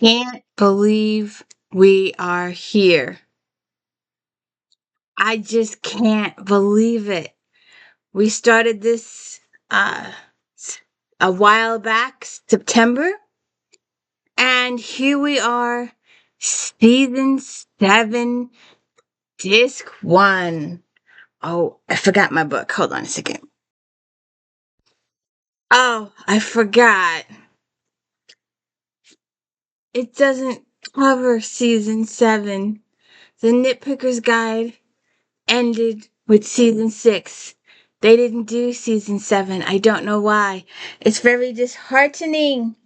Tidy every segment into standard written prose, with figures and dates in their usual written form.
Can't believe we are here. I just can't believe it. We started this uh a while back, September, and here we are, season 7, disc 1. Oh, I forgot my book. Hold on a second. Oh, I forgot. It doesn't cover season 7. The Nitpicker's Guide ended with season 6. They didn't do season 7. I don't know why. It's very disheartening.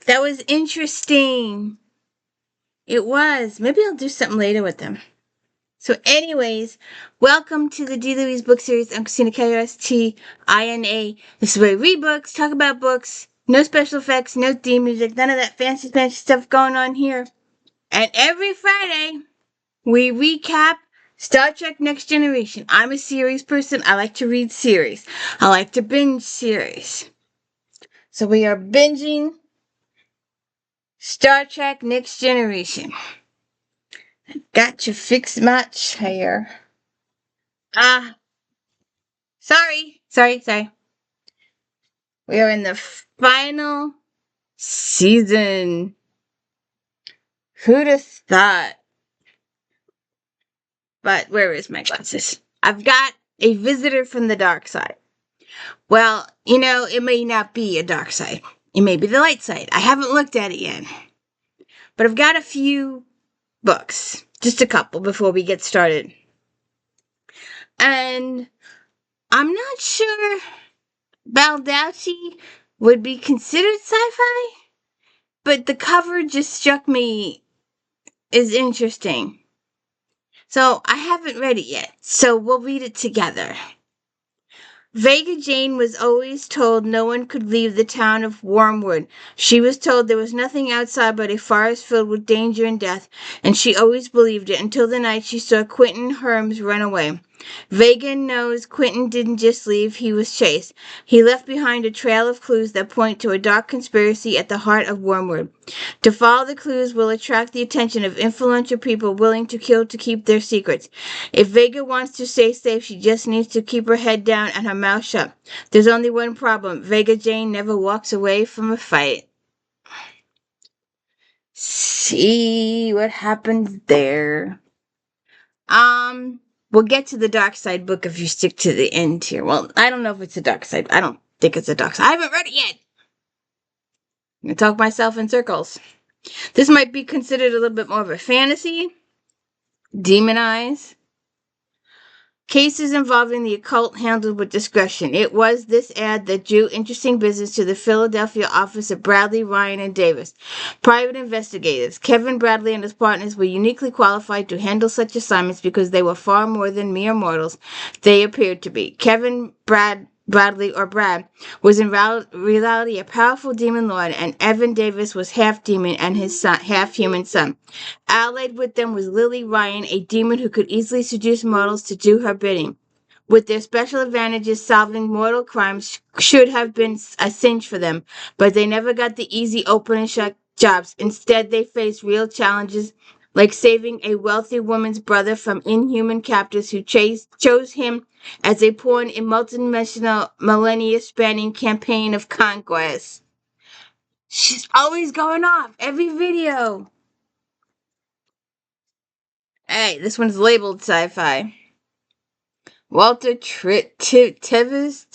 That was interesting. It was. Maybe I'll do something later with them. So, anyways, welcome to the D. Louise book series. I'm Christina K-O-S-T-I-N-A. This is where we read books, talk about books, no special effects, no theme music, none of that fancy stuff going on here. And every Friday, we recap Star Trek Next Generation. I'm a series person. I like to read series. I like to binge series. So we are binging Star Trek Next Generation. Got to fix my chair. Sorry. We are in the final season. Who'd have thought? But where is my glasses? I've got a visitor from the dark side. Well, it may not be a dark side. It may be the light side. I haven't looked at it yet. But I've got a few books. Just a couple before we get started. And I'm not sure Baldacci would be considered sci-fi, but the cover just struck me as interesting. So I haven't read it yet, so we'll read it together. Vega Jane was always told no one could leave the town of Wormwood. She was told there was nothing outside but a forest filled with danger and death, and she always believed it until the night she saw Quentin Herms run away. Vega knows Quentin didn't just leave, he was chased. He left behind a trail of clues that point to a dark conspiracy at the heart of Wormwood. To follow the clues will attract the attention of influential people willing to kill to keep their secrets. If Vega wants to stay safe, she just needs to keep her head down and her mouth shut. There's only one problem. Vega Jane never walks away from a fight. See what happens there. We'll get to the dark side book if you stick to the end here. Well, I don't know if it's a dark side. I don't think it's a dark side. I haven't read it yet. I'm gonna talk myself in circles. This might be considered a little bit more of a fantasy. Demon Eyes. Cases involving the occult handled with discretion. It was this ad that drew interesting business to the Philadelphia office of Bradley, Ryan, and Davis. Private investigators. Kevin Bradley and his partners were uniquely qualified to handle such assignments because they were far more than mere mortals they appeared to be. Bradley, or Brad, was in reality a powerful demon lord, and Evan Davis was half demon and his son, half human son. Allied with them was Lily Ryan, a demon who could easily seduce mortals to do her bidding. With their special advantages, solving mortal crimes should have been a cinch for them, but they never got the easy open and shut jobs. Instead, they faced real challenges like saving a wealthy woman's brother from inhuman captors who chose him as a pawn in multidimensional millennia-spanning campaign of conquest. She's always going off every video. Hey, this one's labeled sci-fi. Walter Tevis.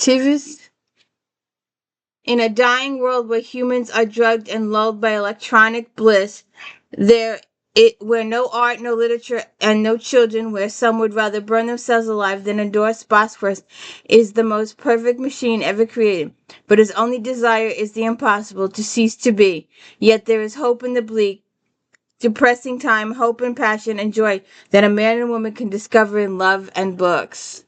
In a dying world where humans are drugged and lulled by electronic bliss, where no art, no literature, and no children, where some would rather burn themselves alive than endorse Bosphorus, is the most perfect machine ever created. But his only desire is the impossible, to cease to be. Yet there is hope in the bleak, depressing time, hope and passion and joy that a man and woman can discover in love and books.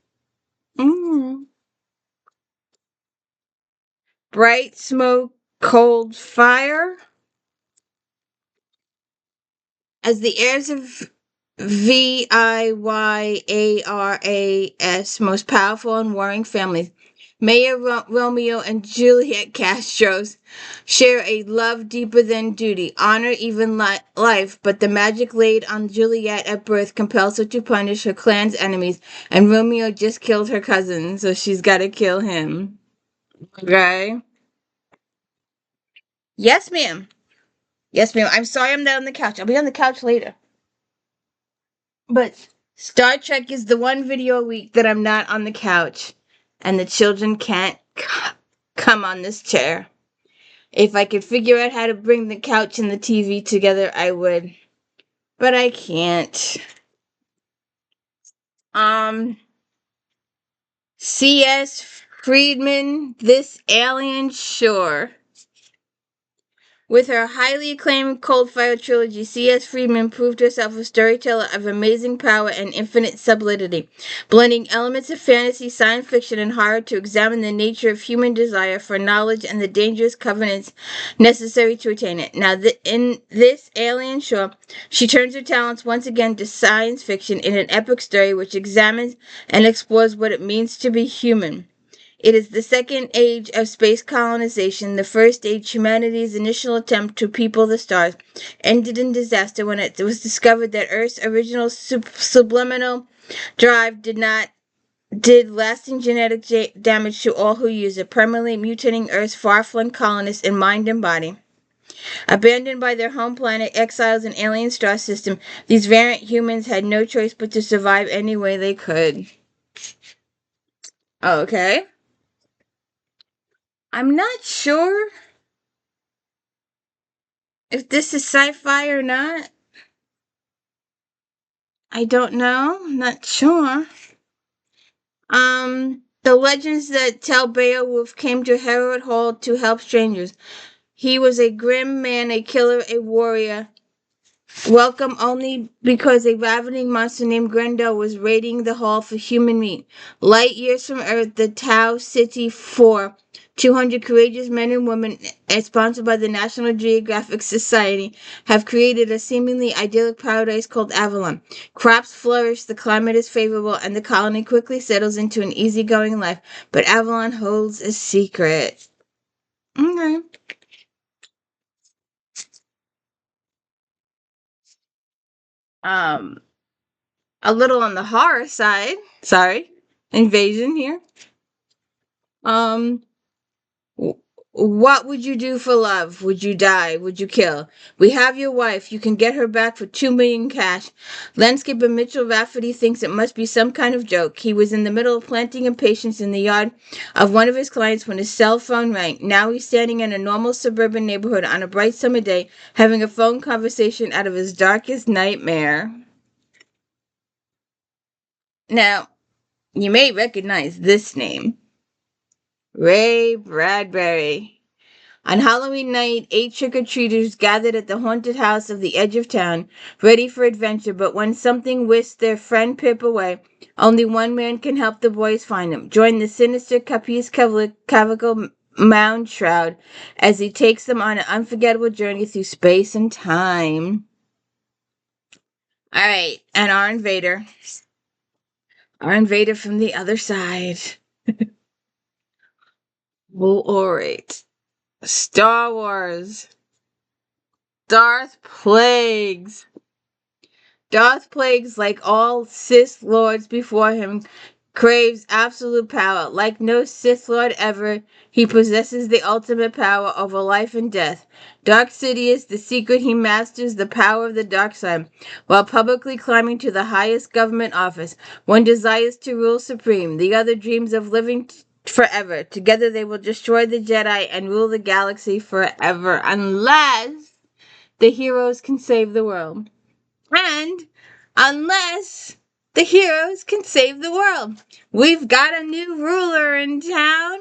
Bright smoke, cold fire. As the heirs of VIYARAS, most powerful and warring families, Mayor Romeo and Juliet Castro's share a love deeper than duty, honor, even life, but the magic laid on Juliet at birth compels her to punish her clan's enemies, and Romeo just killed her cousin, so she's got to kill him. Okay? Yes, ma'am. Yes, ma'am. I'm sorry I'm not on the couch. I'll be on the couch later. But Star Trek is the one video a week that I'm not on the couch, and the children can't come on this chair. If I could figure out how to bring the couch and the TV together, I would. But I can't. C.S. Friedman, This Alien Shore. With her highly acclaimed Coldfire trilogy, C.S. Friedman proved herself a storyteller of amazing power and infinite subtlety, blending elements of fantasy, science fiction, and horror to examine the nature of human desire for knowledge and the dangerous covenants necessary to attain it. Now, in This Alien Shore, she turns her talents once again to science fiction in an epic story which examines and explores what it means to be human. It is the second age of space colonization. The first age, humanity's initial attempt to people the stars, ended in disaster when it was discovered that Earth's original subliminal drive did lasting genetic damage to all who use it, permanently mutating Earth's far-flung colonists in mind and body. Abandoned by their home planet, exiles in alien star system, these variant humans had no choice but to survive any way they could. Okay. I'm not sure if this is sci-fi or not. I don't know. I'm not sure. The legends that tell Beowulf came to Harrod Hall to help strangers. He was a grim man, a killer, a warrior. Welcome only because a ravening monster named Grendel was raiding the hall for human meat. Light years from Earth, the Tau City 4, 200 courageous men and women, sponsored by the National Geographic Society, have created a seemingly idyllic paradise called Avalon. Crops flourish, the climate is favorable, and the colony quickly settles into an easygoing life. But Avalon holds a secret. Okay. A little on the horror side. Sorry. Invasion here. Um, what would you do for love? Would you die? Would you kill? We have your wife. You can get her back for $2 million cash. Landscaper Mitchell Rafferty thinks it must be some kind of joke. He was in the middle of planting impatiens in the yard of one of his clients when his cell phone rang. Now he's standing in a normal suburban neighborhood on a bright summer day, having a phone conversation out of his darkest nightmare. Now, you may recognize this name. Ray Bradbury. On Halloween night, 8 trick-or-treaters gathered at the haunted house of the edge of town, ready for adventure, but when something whisked their friend Pip away, only one man can help the boys find him. Join the sinister Capiz Clavicle Mound Shroud as he takes them on an unforgettable journey through space and time. Alright, and our invader. Our invader from the other side. Well, alright. Star Wars. Darth Plagueis. Darth Plagueis, like all Sith Lords before him, craves absolute power. Like no Sith Lord ever, he possesses the ultimate power over life and death. Dark Sidious, the secret he masters the power of the dark side, while publicly climbing to the highest government office. One desires to rule supreme, the other dreams of living forever. Together they will destroy the Jedi and rule the galaxy forever, unless the heroes can save the world. And unless the heroes can save the world. We've got a new ruler in town.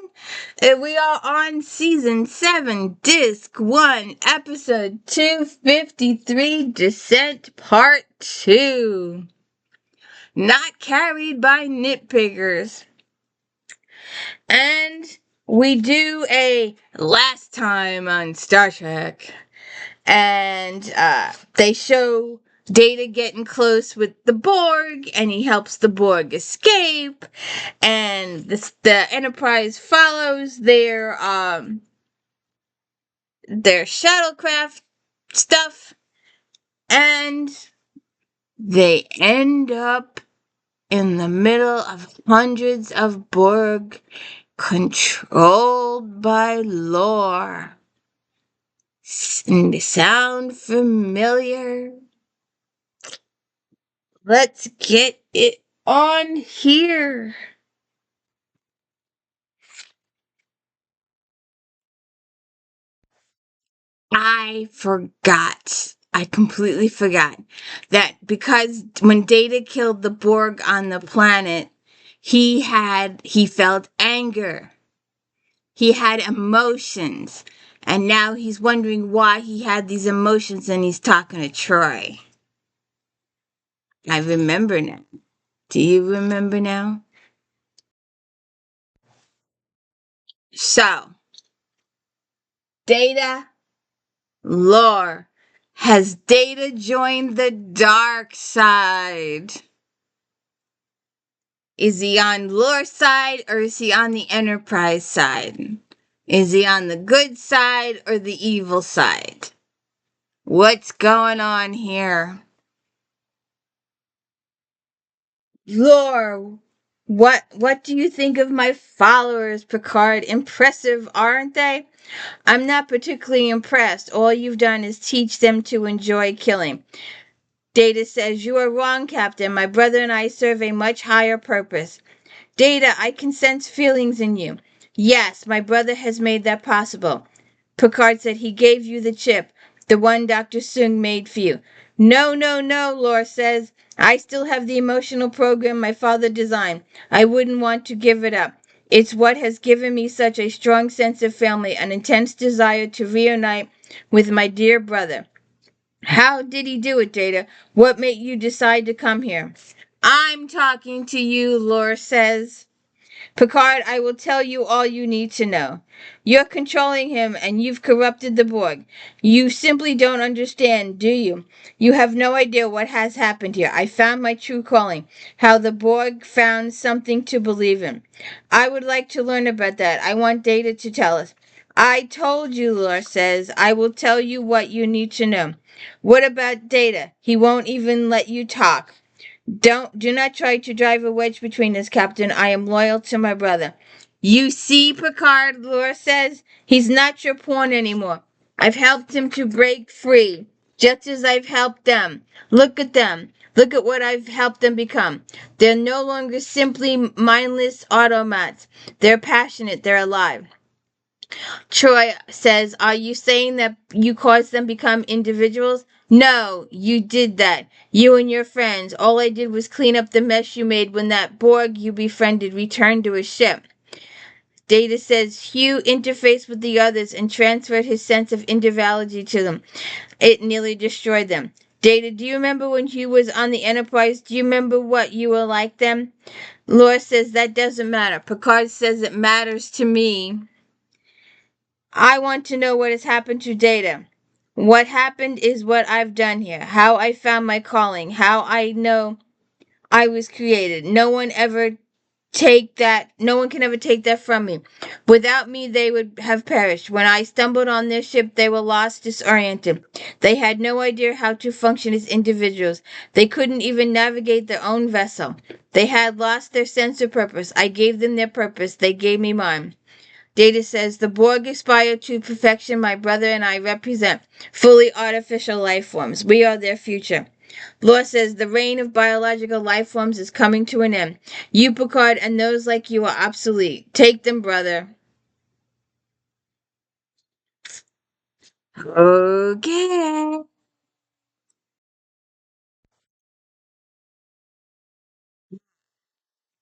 We are on season 7, disc 1, episode 253, Descent Part 2. Not carried by nitpickers. And we do a last time on Star Trek. And they show Data getting close with the Borg, and he helps the Borg escape, and the Enterprise follows their shuttlecraft stuff, and they end up in the middle of hundreds of Borg controlled by lore. Sound familiar? Let's get it on here. I forgot. I completely forgot that because when Data killed the Borg on the planet, he felt anger. He had emotions. And now he's wondering why he had these emotions, and he's talking to Troy. I remember now. Do you remember now? So, Data, lore. Has Data joined the dark side? Is he on lore side or is he on the Enterprise side? Is he on the good side or the evil side? What's going on here? Lore, what do you think of my followers, Picard? Impressive, aren't they? I'm not particularly impressed. All you've done is teach them to enjoy killing. Data says, you are wrong, Captain. My brother and I serve a much higher purpose. Data, I can sense feelings in you. Yes, my brother has made that possible. Picard said he gave you the chip, the one Dr. Sung made for you. No, no, no, Lore says. I still have the emotional program my father designed. I wouldn't want to give it up. It's what has given me such a strong sense of family, an intense desire to reunite with my dear brother. How did he do it, Data? What made you decide to come here? I'm talking to you, Lore says. Picard, I will tell you all you need to know. You're controlling him and you've corrupted the Borg. You simply don't understand, do you? You have no idea what has happened here. I found my true calling, how the Borg found something to believe in. I would like to learn about that. I want Data to tell us. I told you, Lore says. I will tell you what you need to know. What about Data? He won't even let you talk. Do not try to drive a wedge between us, Captain. I am loyal to my brother. You see, Picard, Laura says, he's not your pawn anymore. I've helped him to break free, just as I've helped them. Look at them. Look at what I've helped them become. They're no longer simply mindless automats. They're passionate. They're alive. Troy says, are you saying that you caused them become individuals? No, you did that. You and your friends. All I did was clean up the mess you made when that Borg you befriended returned to his ship. Data says Hugh interfaced with the others and transferred his sense of individuality to them. It nearly destroyed them. Data, do you remember when Hugh was on the Enterprise? Do you remember what you were like then? Laura says that doesn't matter. Picard says it matters to me. I want to know what has happened to Data. What happened is what I've done here. How I found my calling. How I know I was created. No one can ever take that from me. Without me, they would have perished. When I stumbled on their ship, they were lost, disoriented. They had no idea how to function as individuals. They couldn't even navigate their own vessel. They had lost their sense of purpose. I gave them their purpose. They gave me mine. Data says the Borg aspire to perfection my brother and I represent fully artificial life forms. We are their future. Law says the reign of biological life forms is coming to an end. You, Picard, and those like you are obsolete. Take them, brother. Okay.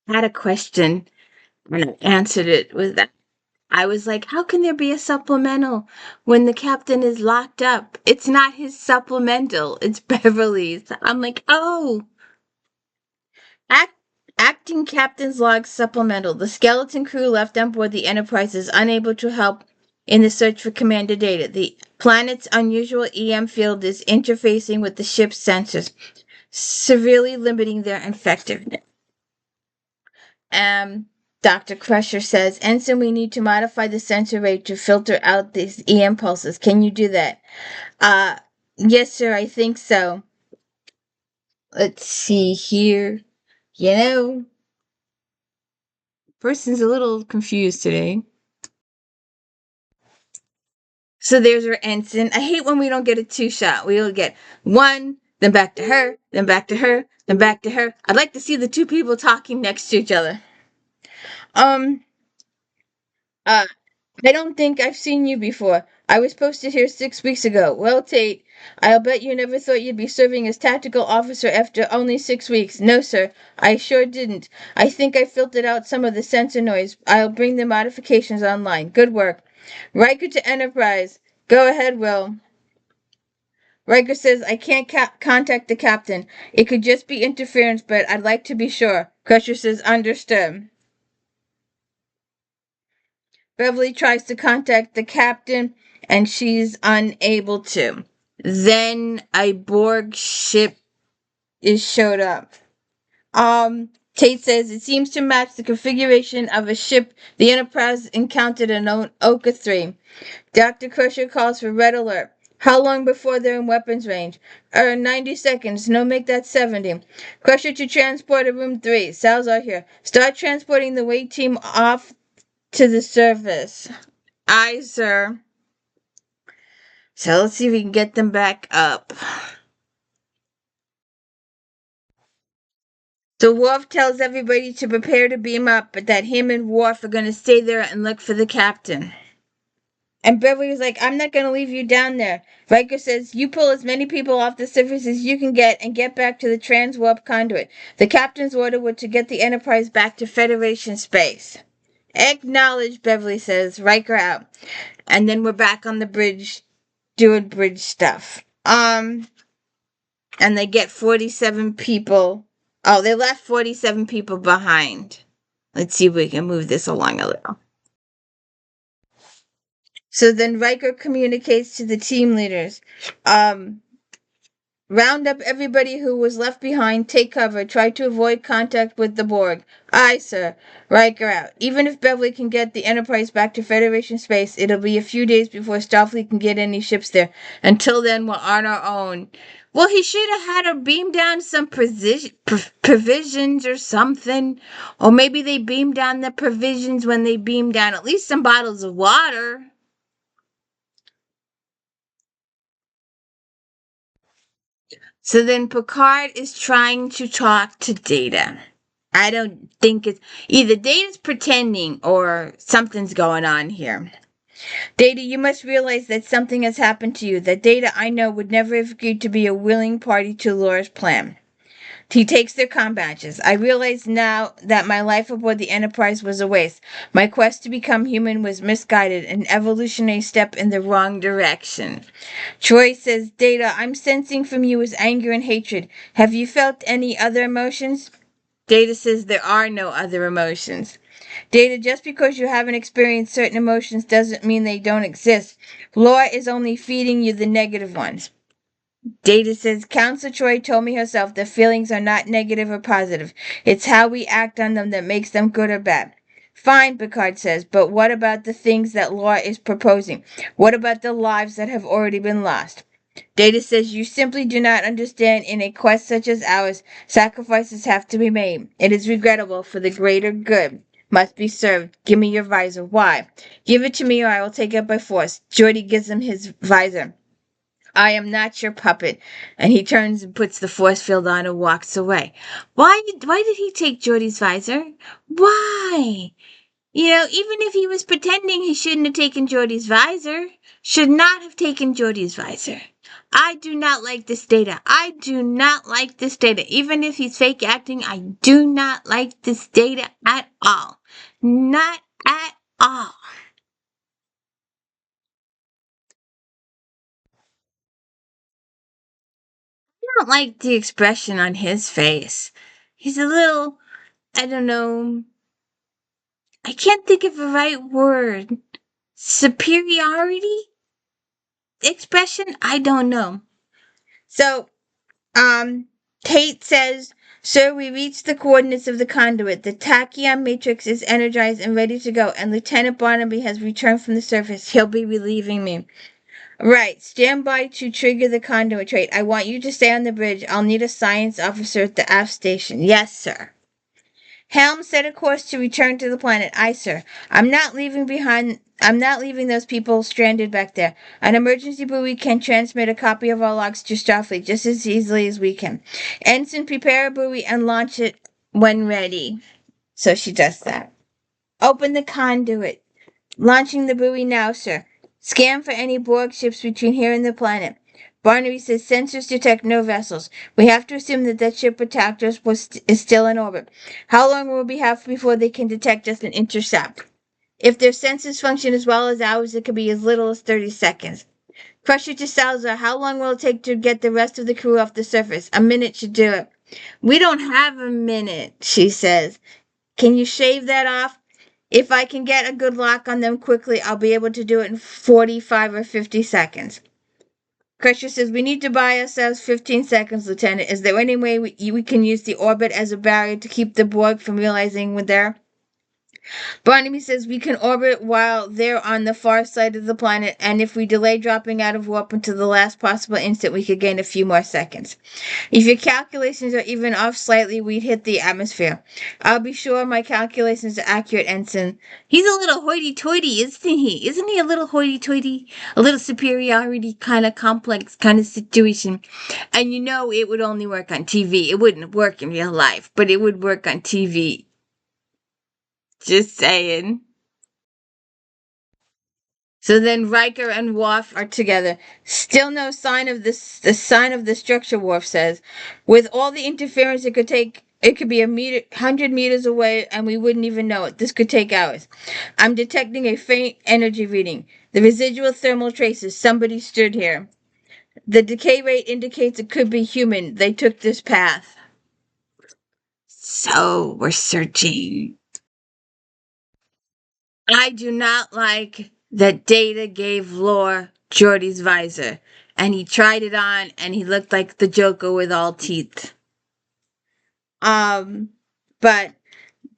I had a question and I answered it with that. I was like, how can there be a supplemental when the captain is locked up? It's not his supplemental, it's Beverly's. I'm like, oh. Act, acting captain's log supplemental. The skeleton crew left on board the Enterprise is unable to help in the search for commander data. The planet's unusual EM field is interfacing with the ship's sensors, severely limiting their effectiveness. Dr. Crusher says, Ensign, we need to modify the sensor rate to filter out these EM pulses. Can you do that? Yes, sir, I think so. Let's see here. Person's a little confused today. So there's our ensign. I hate when we don't get a two-shot. We'll get one, then back to her, then back to her, then back to her. I'd like to see the two people talking next to each other. I don't think I've seen you before. I was posted here 6 weeks ago. Well, Tate, I'll bet you never thought you'd be serving as tactical officer after only 6 weeks. No, sir, I sure didn't. I think I filtered out some of the sensor noise. I'll bring the modifications online. Good work. Riker to Enterprise. Go ahead, Will. Riker says, I can't contact the captain. It could just be interference, but I'd like to be sure. Crusher says, understood. Beverly tries to contact the captain, and she's unable to. Then a Borg ship is showed up. Tate says it seems to match the configuration of a ship the Enterprise encountered in Oka 3. Dr. Crusher calls for red alert. How long before they're in weapons range? 90 seconds. No, make that 70. Crusher to transporter room 3. Salzar here. Start transporting the wait team off to the surface. Aye, sir. So let's see if we can get them back up. So Worf tells everybody to prepare to beam up, but that him and Worf are going to stay there and look for the captain. And Beverly was like, I'm not going to leave you down there. Riker says, you pull as many people off the surface as you can get and get back to the trans-warp conduit. The captain's order was to get the Enterprise back to Federation space. Acknowledged, Beverly says. Riker out. And then we're back on the bridge doing bridge stuff. And they get 47 people. Oh, they left 47 people behind. Let's see if we can move this along a little. So then Riker communicates to the team leaders. Round up everybody who was left behind, take cover, try to avoid contact with the Borg. Aye, sir. Riker out. Even if Beverly can get the Enterprise back to Federation space, it'll be a few days before Starfleet can get any ships there. Until then, we're on our own. Well, he should have had her beam down some provisions or something. Or maybe they beam down the provisions when they beam down at least some bottles of water. So then Picard is trying to talk to Data. I don't think it's either Data's pretending or something's going on here. Data, you must realize that something has happened to you. That Data I know would never have agreed to be a willing party to Laura's plan. He takes their comm badges. I realize now that my life aboard the Enterprise was a waste. My quest to become human was misguided, an evolutionary step in the wrong direction. Troy says, Data, I'm sensing from you is anger and hatred. Have you felt any other emotions? Data says there are no other emotions. Data, just because you haven't experienced certain emotions doesn't mean they don't exist. Laura is only feeding you the negative ones. Data says, Counselor Troy told me herself that feelings are not negative or positive. It's how we act on them that makes them good or bad. Fine, Picard says, but what about the things that Laura is proposing? What about the lives that have already been lost? Data says, you simply do not understand. In a quest such as ours, sacrifices have to be made. It is regrettable, for the greater good must be served. Give me your visor. Why? Give it to me or I will take it by force. Geordi gives him his visor. I am not your puppet. And he turns and puts the force field on and walks away. Why did he take Geordi's visor? Why? Even if he was pretending, he shouldn't have taken Geordi's visor. Should not have taken Geordi's visor. I do not like this Data. I do not like this Data. Even if he's fake acting, I do not like this Data at all. Not at all. I don't like the expression on his face. He's a little, I don't know. I can't think of the right word. superiority expression? I don't know. So, Tate says, Sir, we reached the coordinates of the conduit. The tachyon matrix is energized and ready to go, and Lieutenant Barnaby has returned from the surface. He'll be relieving me. Right, stand by to trigger the conduit trait. I want you to stay on the bridge. I'll need a science officer at the aft station. Yes, sir. Helm set a course to return to the planet. Aye, sir. I'm not leaving those people stranded back there. An emergency buoy can transmit a copy of our logs to Starfleet just as easily as we can. Ensign, prepare a buoy and launch it when ready. So she does that. Open the conduit. Launching the buoy now, sir. Scan for any Borg ships between here and the planet. Barnaby says sensors detect no vessels. We have to assume that that ship attacked us is still in orbit. How long will we have before they can detect us and intercept? If their sensors function as well as ours, it could be as little as 30 seconds. Crusher to Salazar, how long will it take to get the rest of the crew off the surface? A minute should do it. We don't have a minute, she says. Can you shave that off? If I can get a good lock on them quickly, I'll be able to do it in 45 or 50 seconds. Crusher says, we need to buy ourselves 15 seconds, Lieutenant. Is there any way we can use the orbit as a barrier to keep the Borg from realizing we're there? Barnaby says we can orbit while they're on the far side of the planet, and if we delay dropping out of warp until the last possible instant, we could gain a few more seconds. If your calculations are even off slightly, we'd hit the atmosphere. I'll be sure my calculations are accurate, Ensign. He's a little hoity-toity, isn't he? Isn't he a little hoity-toity? A little superiority kind of complex kind of situation. And you know it would only work on TV. It wouldn't work in real life, but it would work on TV. Just saying. So then Riker and Worf are together. Still no sign of this. The sign of the structure. Worf says, with all the interference, it could take. It could be 100 meters away, and we wouldn't even know it. This could take hours. I'm detecting a faint energy reading. The residual thermal traces. Somebody stood here. The decay rate indicates it could be human. They took this path. So we're searching. I do not like that Data gave Lore Geordie's visor, and he tried it on, and he looked like the Joker with all teeth. But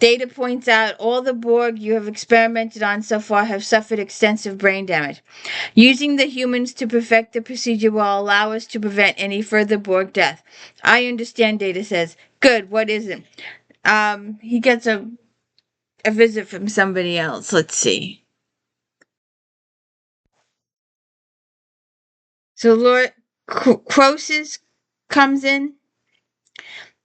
Data points out all the Borg you have experimented on so far have suffered extensive brain damage. Using the humans to perfect the procedure will allow us to prevent any further Borg death. I understand, Data says. Good, what is it? He gets a visit from somebody else. Let's see. So Lord Croesus comes in.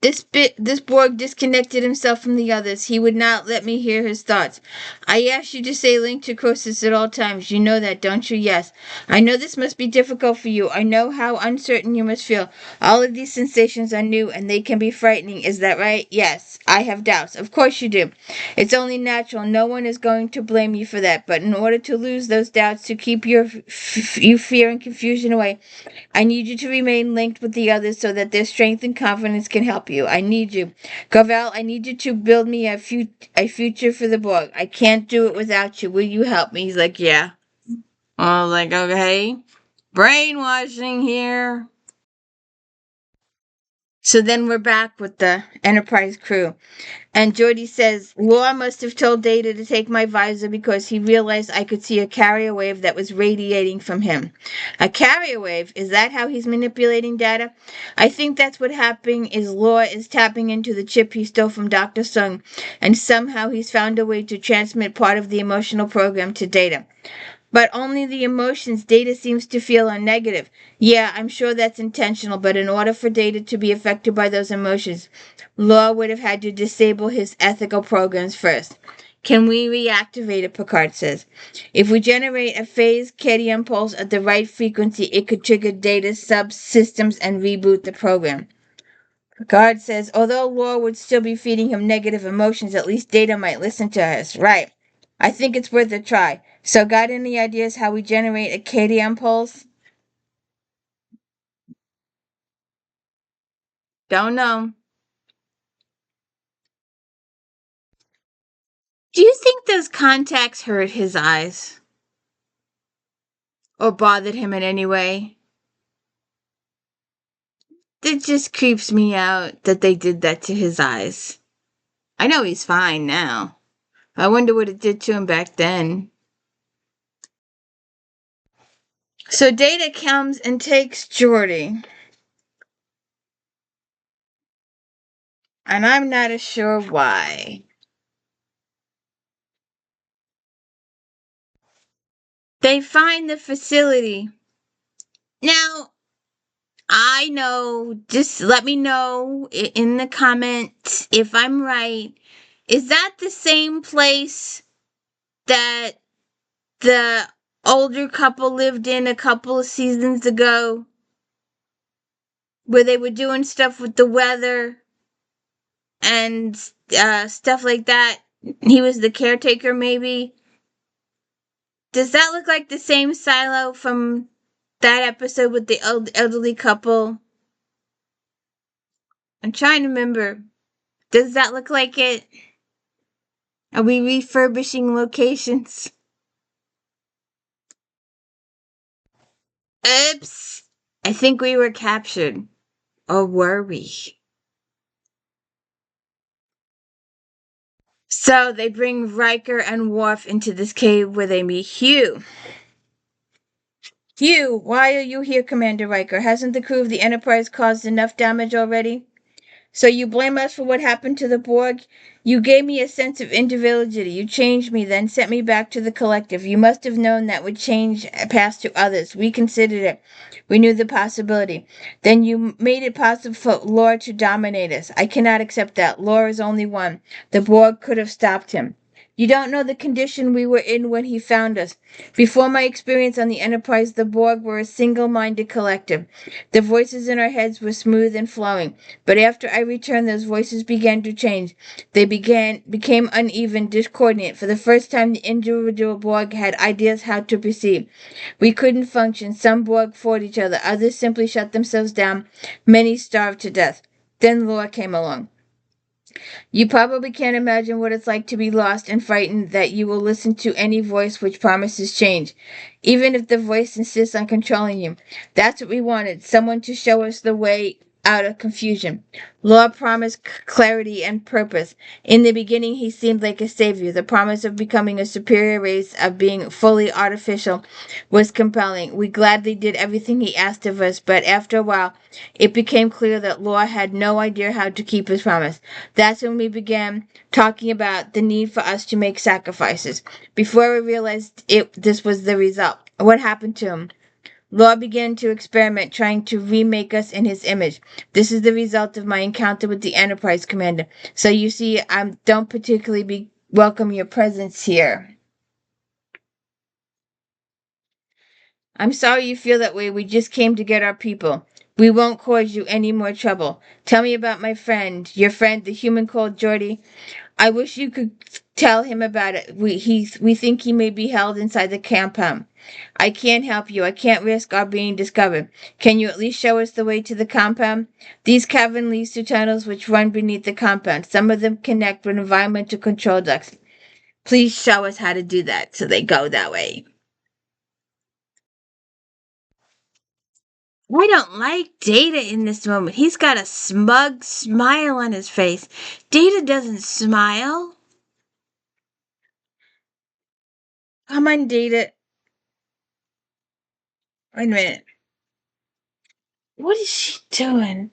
This Borg disconnected himself from the others. He would not let me hear his thoughts. I asked you to stay linked to Croesus at all times. You know that, don't you? Yes. I know this must be difficult for you. I know how uncertain you must feel. All of these sensations are new and they can be frightening. Is that right? Yes. I have doubts. Of course you do. It's only natural. No one is going to blame you for that. But in order to lose those doubts, to keep your fear and confusion away, I need you to remain linked with the others so that their strength and confidence can help you. I need you. Carvel, I need you to build me a future for the Borg. I can't do it without you. Will you help me? He's like, yeah. I was like, okay. Brainwashing here. So then we're back with the Enterprise crew. And Geordie says, Law must have told Data to take my visor because he realized I could see a carrier wave that was radiating from him. A carrier wave? Is that how he's manipulating data? I think that's what happening is Law is tapping into the chip he stole from Dr. Sung, and somehow he's found a way to transmit part of the emotional program to Data. But only the emotions Data seems to feel are negative. Yeah, I'm sure that's intentional, but in order for Data to be affected by those emotions, Law would have had to disable his ethical programs first. Can we reactivate it? Picard says. If we generate a phased Kadian pulse at the right frequency, it could trigger Data's subsystems and reboot the program. Picard says, although Law would still be feeding him negative emotions, at least Data might listen to us. Right. I think it's worth a try. So got any ideas how we generate a Kadian pulse? Don't know. Do you think those contacts hurt his eyes? or bothered him in any way. It just creeps me out that they did that to his eyes. I know he's fine now. I wonder what it did to him back then. So Data comes and takes Geordi. And I'm not sure why. They find the facility. Now, I know, just let me know in the comments if I'm right. Is that the same place that the older couple lived in a couple of seasons ago? Where they were doing stuff with the weather and stuff like that? He was the caretaker, maybe? Does that look like the same silo from that episode with the elderly couple? I'm trying to remember. Does that look like it? Are we refurbishing locations? Oops. I think we were captured. Or were we? So they bring Riker and Worf into this cave where they meet Hugh. Hugh, why are you here, Commander Riker? Hasn't the crew of the Enterprise caused enough damage already? So you blame us for what happened to the Borg? You gave me a sense of individuality. You changed me, then sent me back to the collective. You must have known that would change pass to others. We considered it. We knew the possibility. Then you made it possible for Laura to dominate us. I cannot accept that. Laura is only one. The Borg could have stopped him. You don't know the condition we were in when he found us. Before my experience on the Enterprise, the Borg were a single-minded collective. The voices in our heads were smooth and flowing. But after I returned, those voices began to change. They became uneven, discordant. For the first time, the individual Borg had ideas how to proceed. We couldn't function. Some Borg fought each other. Others simply shut themselves down. Many starved to death. Then Laura came along. You probably can't imagine what it's like to be lost and frightened that you will listen to any voice which promises change, even if the voice insists on controlling you. That's what we wanted, someone to show us the way out of confusion. Law promised clarity and purpose. In the beginning, he seemed like a savior. The promise of becoming a superior race, of being fully artificial, was compelling. We gladly did everything he asked of us, but after a while, it became clear that Law had no idea how to keep his promise. That's when we began talking about the need for us to make sacrifices. Before we realized this was the result. What happened to him? Law began to experiment, trying to remake us in his image. This is the result of my encounter with the Enterprise, Commander. So you see, I don't particularly welcome your presence here. I'm sorry you feel that way. We just came to get our people. We won't cause you any more trouble. Tell me about my friend, your friend, the human called Geordi. I wish you could tell him about it. We think he may be held inside the compound. I can't help you. I can't risk our being discovered. Can you at least show us the way to the compound? These cavern leads to tunnels which run beneath the compound. Some of them connect with environmental control ducts. Please show us how to do that so they go that way. I don't like Data in this moment. He's got a smug smile on his face. Data doesn't smile. Come on, Data. Wait a minute. What is she doing?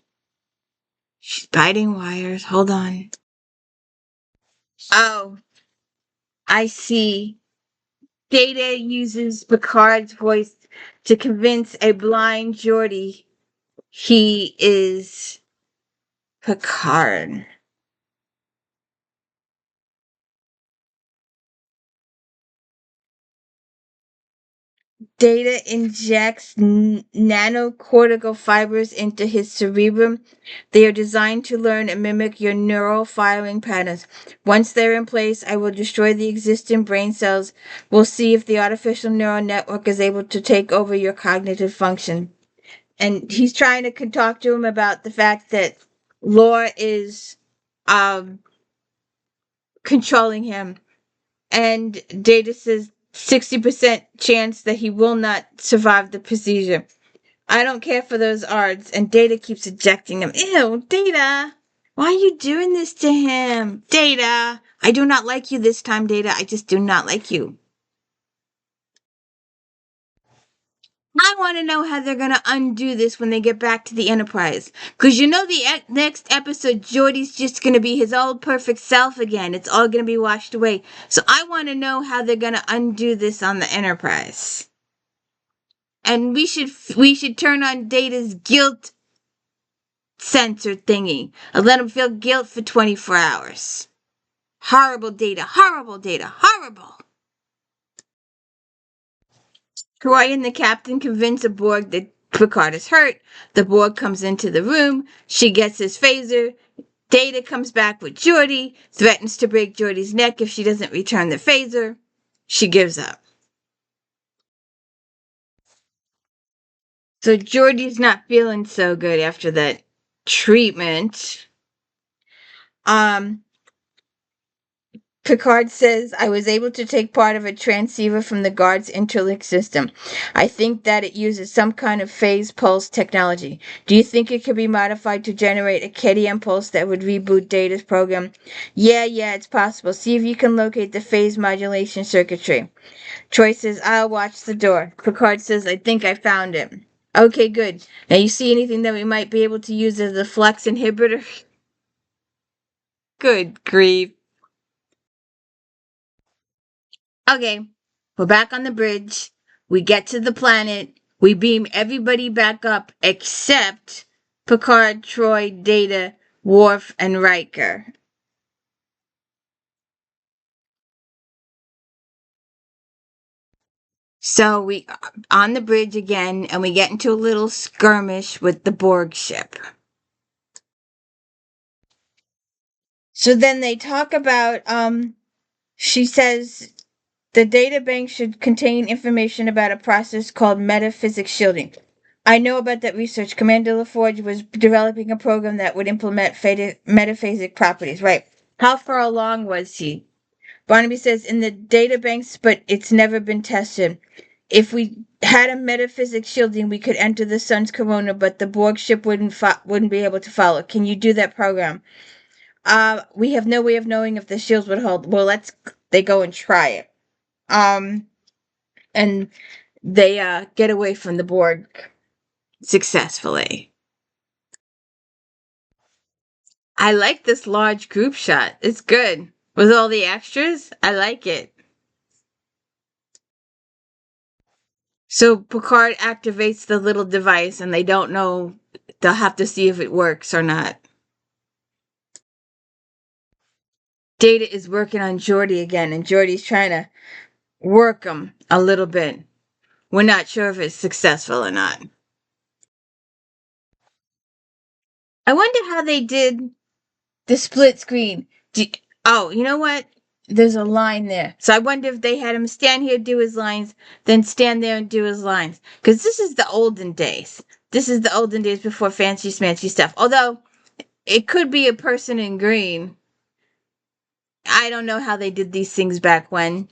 She's biting wires. Hold on. Oh, I see. Data uses Picard's voice to convince a blind Geordi he is Picard. Data injects nanocortical fibers into his cerebrum. They are designed to learn and mimic your neural firing patterns. Once they're in place, I will destroy the existing brain cells. We'll see if the artificial neural network is able to take over your cognitive function. And he's trying to talk to him about the fact that Laura is controlling him. And Data says 60% chance that he will not survive the procedure. I don't care for those odds, and Data keeps ejecting them. Ew, Data! Why are you doing this to him? Data! I do not like you this time, Data. I just do not like you. I want to know how they're going to undo this when they get back to the Enterprise. Because you know the next episode, Geordi's just going to be his old perfect self again. It's all going to be washed away. So I want to know how they're going to undo this on the Enterprise. And we should turn on Data's guilt sensor thingy and let him feel guilt for 24 hours. Horrible Data, horrible Data, horrible. Troy and the captain convince the Borg that Picard is hurt. The Borg comes into the room. She gets his phaser. Data comes back with Geordi, threatens to break Geordi's neck if she doesn't return the phaser. She gives up. So Geordi's not feeling so good after that treatment. Picard says, I was able to take part of a transceiver from the guard's interlink system. I think that it uses some kind of phase pulse technology. Do you think it could be modified to generate a KDM pulse that would reboot Data's program? Yeah, it's possible. See if you can locate the phase modulation circuitry. Troy says, I'll watch the door. Picard says, I think I found it. Okay, good. Now you see anything that we might be able to use as a flux inhibitor? Good grief. Okay, we're back on the bridge. We get to the planet. We beam everybody back up except Picard, Troy, Data, Worf, and Riker. So we on the bridge again, and we get into a little skirmish with the Borg ship. So then they talk about, she says the data bank should contain information about a process called metaphysics shielding. I know about that research. Commander LaForge was developing a program that would implement metaphasic properties. Right. How far along was he? Barnaby says in the data banks, but it's never been tested. If we had a metaphysics shielding, we could enter the sun's corona, but the Borg ship wouldn't be able to follow. Can you do that program? We have no way of knowing if the shields would hold. Well, they go and try it. And they get away from the Borg successfully. I like this large group shot. It's good. With all the extras, I like it. So Picard activates the little device and they don't know. They'll have to see if it works or not. Data is working on Geordi again, and Geordi's trying to work him a little bit. We're not sure if it's successful or not. I wonder how they did the split screen. Oh, you know what? There's a line there. So I wonder if they had him stand here, do his lines, then stand there and do his lines. Because this is the olden days. This is the olden days before fancy smancy stuff. Although, it could be a person in green. I don't know how they did these things back when.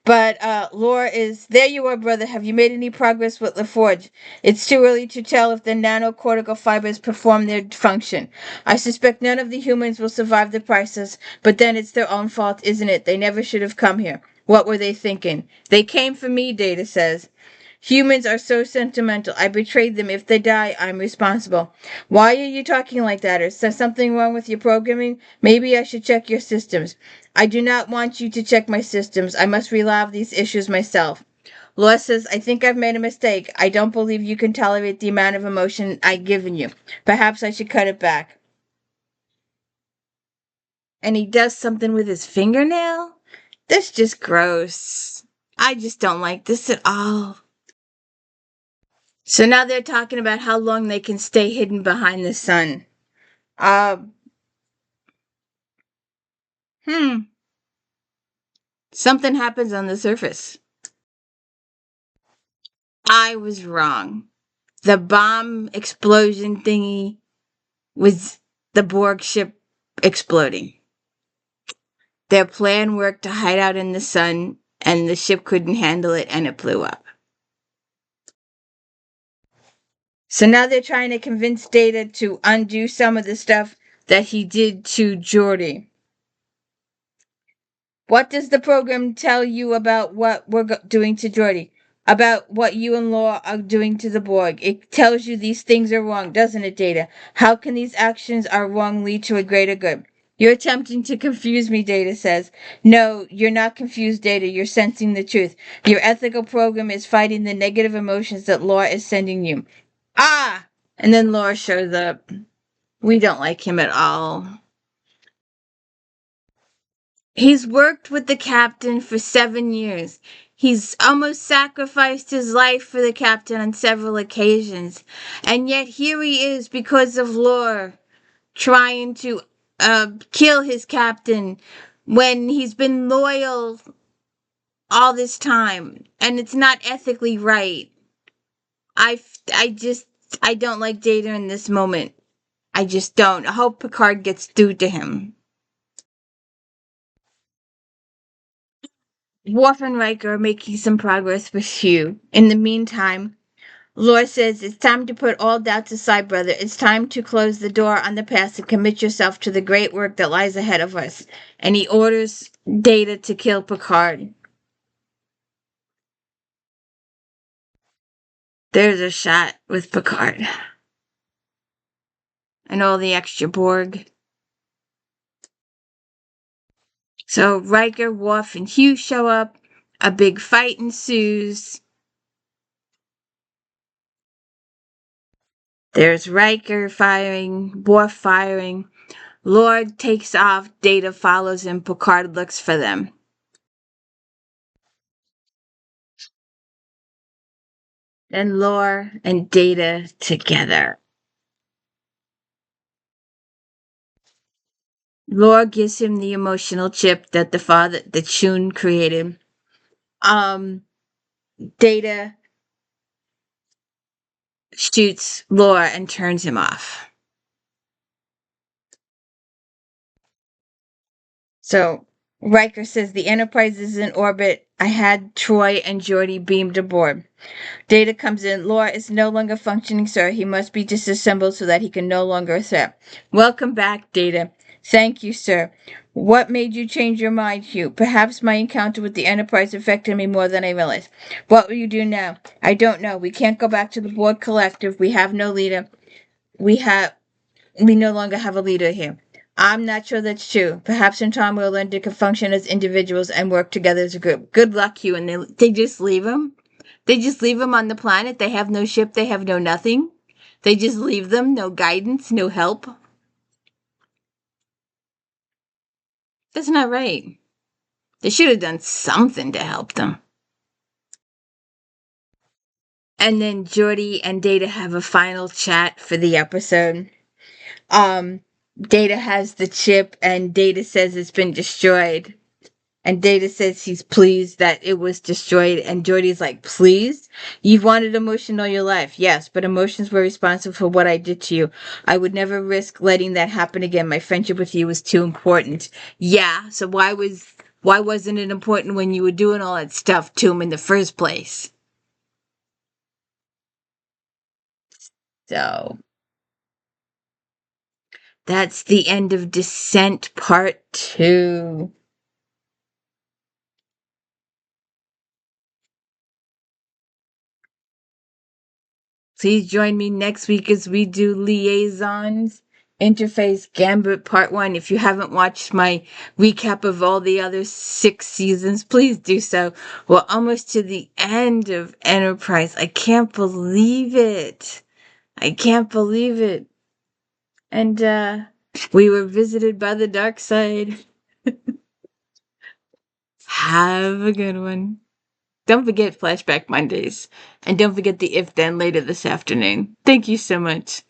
But Laura is, there you are, brother. Have you made any progress with LaForge? It's too early to tell if the nanocortical fibers perform their function. I suspect none of the humans will survive the process, but then it's their own fault, isn't it? They never should have come here. What were they thinking? They came for me, Data says. Humans are so sentimental. I betrayed them. If they die, I'm responsible. Why are you talking like that? Is there something wrong with your programming? Maybe I should check your systems. I do not want you to check my systems. I must resolve these issues myself. Laura says, I think I've made a mistake. I don't believe you can tolerate the amount of emotion I've given you. Perhaps I should cut it back. And he does something with his fingernail? That's just gross. I just don't like this at all. So now they're talking about how long they can stay hidden behind the sun. Something happens on the surface. I was wrong. The bomb explosion thingy was the Borg ship exploding. Their plan worked to hide out in the sun and the ship couldn't handle it and it blew up. So now they're trying to convince Data to undo some of the stuff that he did to Geordi. What does the program tell you about what we're doing to Geordi? About what you and Laura are doing to the Borg? It tells you these things are wrong, doesn't it, Data? How can these actions are wrong lead to a greater good? You're attempting to confuse me, Data says. No, you're not confused, Data. You're sensing the truth. Your ethical program is fighting the negative emotions that Laura is sending you. Ah! And then Laura shows up. We don't like him at all. He's worked with the captain for 7 years. He's almost sacrificed his life for the captain on several occasions. And yet here he is because of Laura trying to kill his captain when he's been loyal all this time. And it's not ethically right. I don't like Data in this moment. I just don't. I hope Picard gets through to him. Worf and Riker are making some progress with Hugh. In the meantime, Lore says it's time to put all doubts aside, brother. It's time to close the door on the past and commit yourself to the great work that lies ahead of us. And he orders Data to kill Picard. There's a shot with Picard. And all the extra Borg. So Riker, Worf, and Hugh show up. A big fight ensues. There's Riker firing, Worf firing. Lord takes off, Data follows him, Picard looks for them. Then Lore and Data together. Lore gives him the emotional chip that that Shun created. Data shoots Lore and turns him off. So Riker says the Enterprise is in orbit. I had Troy and Geordi beamed aboard. Data comes in. Lore is no longer functioning, sir. He must be disassembled so that he can no longer a threat. Welcome back, Data. Thank you, sir. What made you change your mind, Hugh? Perhaps my encounter with the Enterprise affected me more than I realized. What will you do now? I don't know. We can't go back to the Borg Collective. We have no leader. We no longer have a leader here. I'm not sure that's true. Perhaps in time we'll learn to function as individuals and work together as a group. Good luck, Hugh. And they just leave him? They just leave them on the planet. They have no ship. They have no nothing. They just leave them. No guidance. No help. That's not right. They should have done something to help them. And then Geordi and Data have a final chat for the episode. Data has the chip and Data says it's been destroyed. And Data says he's pleased that it was destroyed. And Geordi's like, pleased? You've wanted emotion all your life. Yes, but emotions were responsible for what I did to you. I would never risk letting that happen again. My friendship with you was too important. Yeah, so why wasn't it important when you were doing all that stuff to him in the first place? So that's the end of Descent Part 2. Please join me next week as we do Liaisons Interface Gambit Part 1. If you haven't watched my recap of all the other 6 seasons, please do so. We're almost to the end of Enterprise. I can't believe it. I can't believe it. And we were visited by the dark side. Have a good one. Don't forget Flashback Mondays. And don't forget the If Then later this afternoon. Thank you so much.